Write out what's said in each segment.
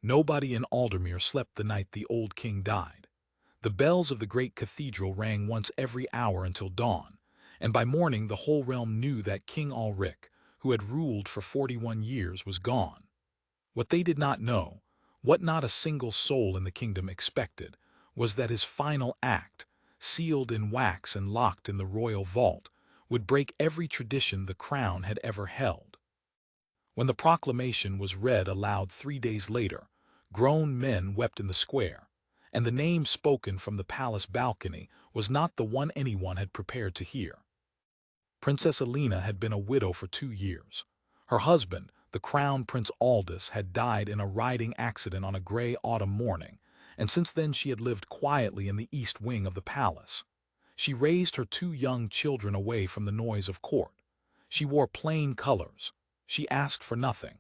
Nobody in Aldermere slept the night the old king died. The bells of the great cathedral rang once every hour until dawn, and by morning the whole realm knew that King Alric, who had ruled for 41 years, was gone. What they did not know, what not a single soul in the kingdom expected, was that his final act, sealed in wax and locked in the royal vault, would break every tradition the crown had ever held. When the proclamation was read aloud 3 days later, grown men wept in the square, and the name spoken from the palace balcony was not the one anyone had prepared to hear. Princess Elena had been a widow for 2 years. Her husband, the Crown Prince Aldous, had died in a riding accident on a gray autumn morning, and since then she had lived quietly in the east wing of the palace. She raised her 2 young children away from the noise of court. She wore plain colors. She asked for nothing.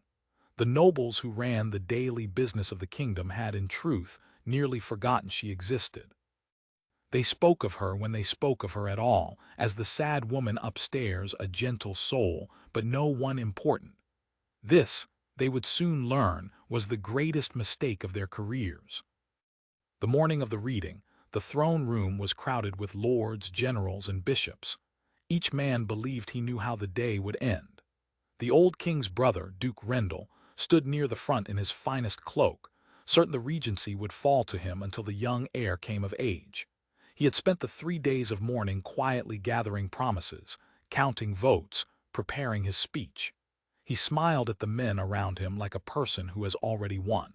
The nobles who ran the daily business of the kingdom had, in truth, nearly forgotten she existed. They spoke of her, when they spoke of her at all, as the sad woman upstairs, a gentle soul, but no one important. This, they would soon learn, was the greatest mistake of their careers. The morning of the reading, the throne room was crowded with lords, generals, and bishops. Each man believed he knew how the day would end. The old king's brother, Duke Rendel, stood near the front in his finest cloak, certain the regency would fall to him until the young heir came of age. He had spent the 3 days of mourning quietly gathering promises, counting votes, preparing his speech. He smiled at the men around him like a person who has already won.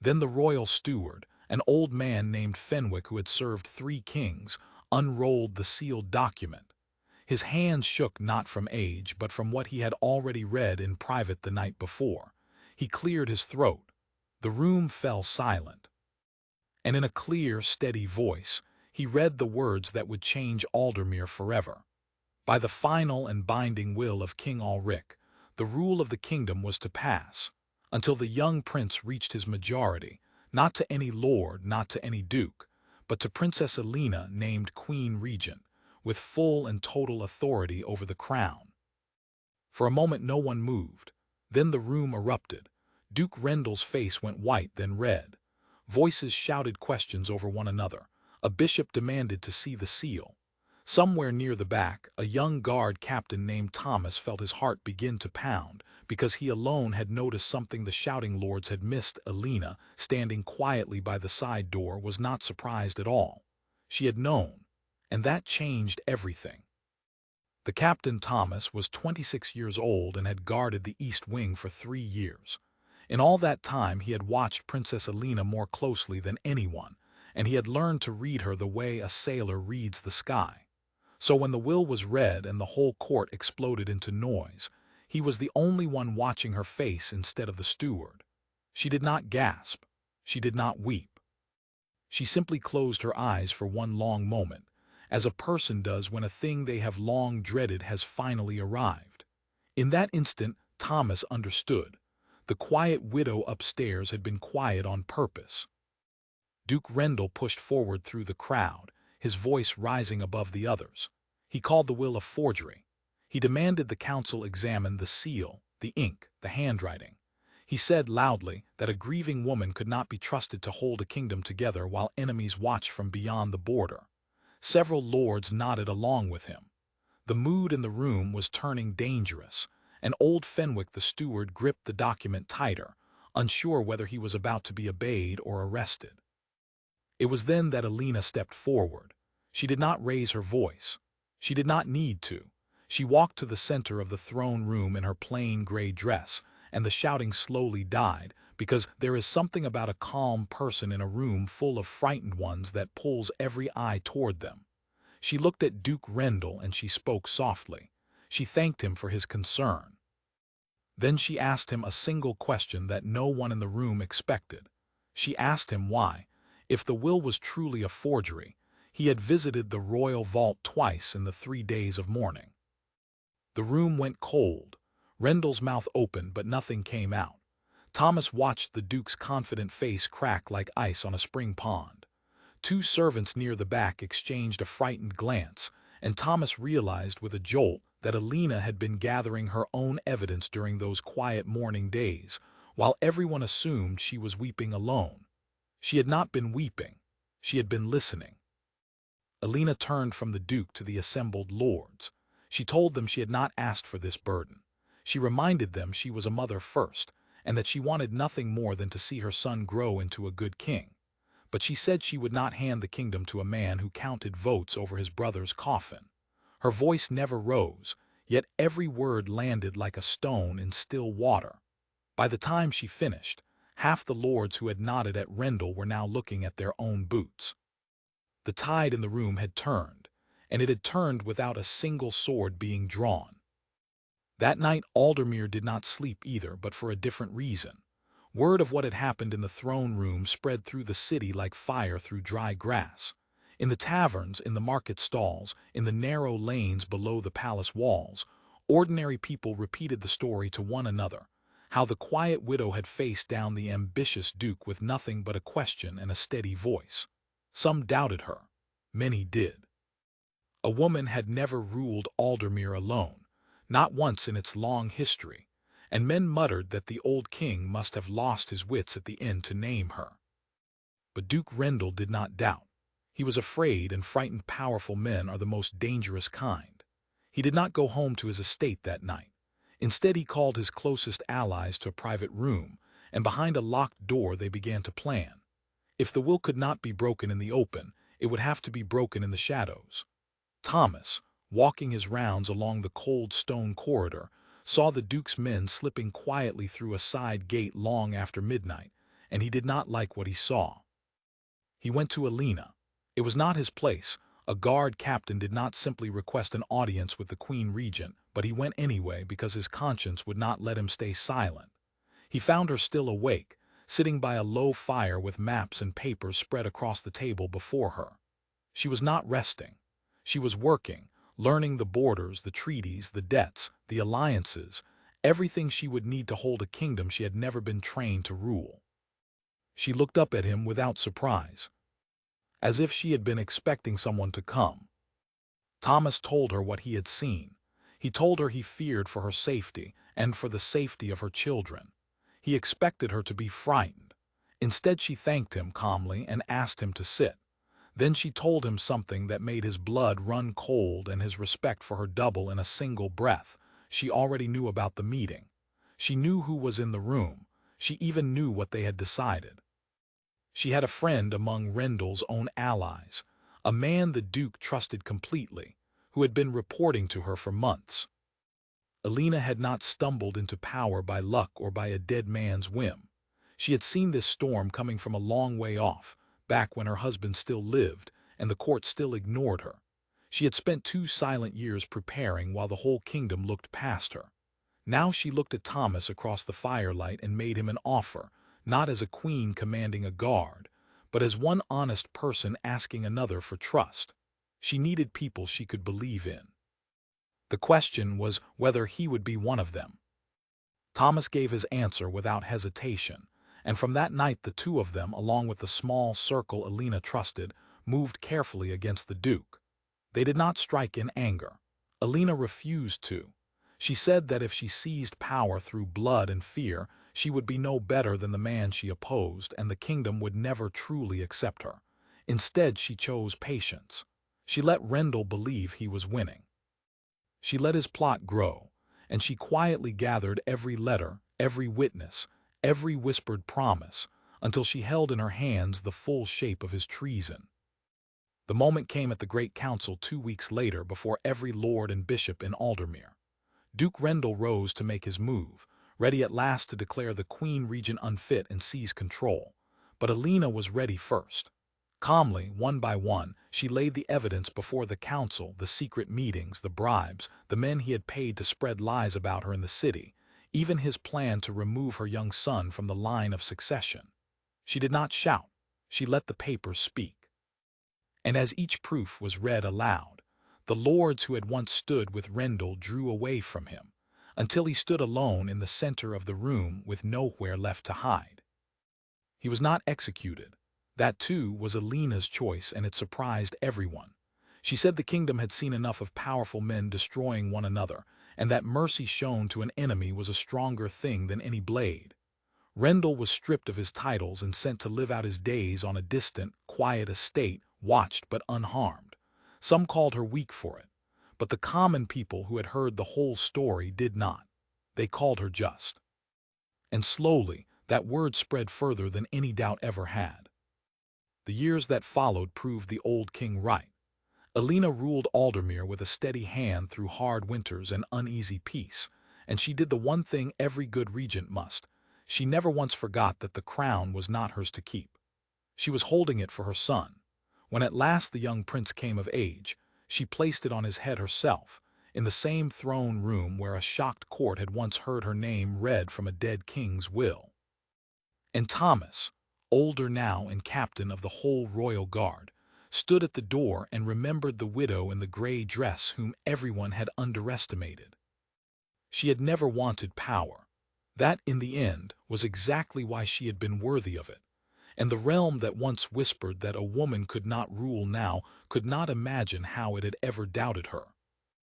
Then the royal steward, an old man named Fenwick who had served 3 kings, unrolled the sealed document. His hands shook not from age but from what he had already read in private the night before. He cleared his throat. The room fell silent. And in a clear, steady voice, he read the words that would change Aldermere forever. By the final and binding will of King Alric, the rule of the kingdom was to pass, until the young prince reached his majority, not to any lord, not to any duke, but to Princess Elena, named Queen Regent, with full and total authority over the crown. For a moment no one moved. Then the room erupted. Duke Rendel's face went white, then red. Voices shouted questions over one another. A bishop demanded to see the seal. Somewhere near the back, a young guard captain named Thomas felt his heart begin to pound, because he alone had noticed something the shouting lords had missed. Elena, standing quietly by the side door, was not surprised at all. She had known, and that changed everything. The Captain Thomas was 26 years old and had guarded the East Wing for 3 years. In all that time he had watched Princess Elena more closely than anyone, and he had learned to read her the way a sailor reads the sky. So when the will was read and the whole court exploded into noise, he was the only one watching her face instead of the steward. She did not gasp. She did not weep. She simply closed her eyes for one long moment, as a person does when a thing they have long dreaded has finally arrived. In that instant, Thomas understood. The quiet widow upstairs had been quiet on purpose. Duke Rendel pushed forward through the crowd, his voice rising above the others. He called the will a forgery. He demanded the council examine the seal, the ink, the handwriting. He said loudly that a grieving woman could not be trusted to hold a kingdom together while enemies watched from beyond the border. Several lords nodded along with him. The mood in the room was turning dangerous, and old Fenwick the steward gripped the document tighter, unsure whether he was about to be obeyed or arrested. It was then that Elena stepped forward. She did not raise her voice. She did not need to. She walked to the center of the throne room in her plain gray dress, and the shouting slowly died, because there is something about a calm person in a room full of frightened ones that pulls every eye toward them. She looked at Duke Rendel and she spoke softly. She thanked him for his concern. Then she asked him a single question that no one in the room expected. She asked him why, if the will was truly a forgery, he had visited the royal vault twice in the 3 days of mourning. The room went cold. Rendel's mouth opened, but nothing came out. Thomas watched the Duke's confident face crack like ice on a spring pond. 2 servants near the back exchanged a frightened glance, and Thomas realized with a jolt that Elena had been gathering her own evidence during those quiet mourning days, while everyone assumed she was weeping alone. She had not been weeping. She had been listening. Elena turned from the Duke to the assembled lords. She told them she had not asked for this burden. She reminded them she was a mother first, and that she wanted nothing more than to see her son grow into a good king. But she said she would not hand the kingdom to a man who counted votes over his brother's coffin. Her voice never rose, yet every word landed like a stone in still water. By the time she finished, half the lords who had nodded at Rendell were now looking at their own boots. The tide in the room had turned, and it had turned without a single sword being drawn. That night Aldermere did not sleep either, but for a different reason. Word of what had happened in the throne room spread through the city like fire through dry grass. In the taverns, in the market stalls, in the narrow lanes below the palace walls, ordinary people repeated the story to one another, how the quiet widow had faced down the ambitious duke with nothing but a question and a steady voice. Some doubted her. Many did. A woman had never ruled Aldermere alone, not once in its long history, and men muttered that the old king must have lost his wits at the end to name her. But Duke Rendell did not doubt. He was afraid, and frightened powerful men are the most dangerous kind. He did not go home to his estate that night. Instead, he called his closest allies to a private room, and behind a locked door they began to plan. If the will could not be broken in the open, it would have to be broken in the shadows. Thomas, walking his rounds along the cold stone corridor, saw the Duke's men slipping quietly through a side gate long after midnight, and he did not like what he saw. He went to Elena. It was not his place. A guard captain did not simply request an audience with the Queen Regent, but he went anyway because his conscience would not let him stay silent. He found her still awake, sitting by a low fire with maps and papers spread across the table before her. She was not resting. She was working, learning the borders, the treaties, the debts, the alliances, everything she would need to hold a kingdom she had never been trained to rule. She looked up at him without surprise, as if she had been expecting someone to come. Thomas told her what he had seen. He told her he feared for her safety and for the safety of her children. He expected her to be frightened. Instead, she thanked him calmly and asked him to sit. Then she told him something that made his blood run cold and his respect for her double in a single breath. She already knew about the meeting. She knew who was in the room. She even knew what they had decided. She had a friend among Rendell's own allies, a man the Duke trusted completely, who had been reporting to her for months. Elena had not stumbled into power by luck or by a dead man's whim. She had seen this storm coming from a long way off, back when her husband still lived and the court still ignored her. She had spent 2 silent years preparing while the whole kingdom looked past her. Now she looked at Thomas across the firelight and made him an offer, not as a queen commanding a guard, but as one honest person asking another for trust. She needed people she could believe in. The question was whether he would be one of them. Thomas gave his answer without hesitation, and from that night the two of them, along with the small circle Elena trusted, moved carefully against the Duke. They did not strike in anger. Elena refused to. She said that if she seized power through blood and fear, she would be no better than the man she opposed, and the kingdom would never truly accept her. Instead, she chose patience. She let Rendell believe he was winning. She let his plot grow, and she quietly gathered every letter, every witness, every whispered promise, until she held in her hands the full shape of his treason. The moment came at the Great Council 2 weeks later before every lord and bishop in Aldermere. Duke Rendell rose to make his move, ready at last to declare the Queen Regent unfit and seize control. But Elena was ready first. Calmly, one by one, she laid the evidence before the council, the secret meetings, the bribes, the men he had paid to spread lies about her in the city, even his plan to remove her young son from the line of succession. She did not shout. She let the papers speak. And as each proof was read aloud, the lords who had once stood with Rendell drew away from him, until he stood alone in the center of the room with nowhere left to hide. He was not executed. That, too, was Elena's choice, and it surprised everyone. She said the kingdom had seen enough of powerful men destroying one another, and that mercy shown to an enemy was a stronger thing than any blade. Rendel was stripped of his titles and sent to live out his days on a distant, quiet estate, watched but unharmed. Some called her weak for it, but the common people who had heard the whole story did not. They called her just. And slowly, that word spread further than any doubt ever had. The years that followed proved the old king right. Elena ruled Aldermere with a steady hand through hard winters and uneasy peace, and she did the one thing every good regent must. She never once forgot that the crown was not hers to keep. She was holding it for her son. When at last the young prince came of age, she placed it on his head herself, in the same throne room where a shocked court had once heard her name read from a dead king's will. And Thomas, older now and captain of the whole royal guard, stood at the door and remembered the widow in the gray dress whom everyone had underestimated. She had never wanted power. That, in the end, was exactly why she had been worthy of it. And the realm that once whispered that a woman could not rule now could not imagine how it had ever doubted her.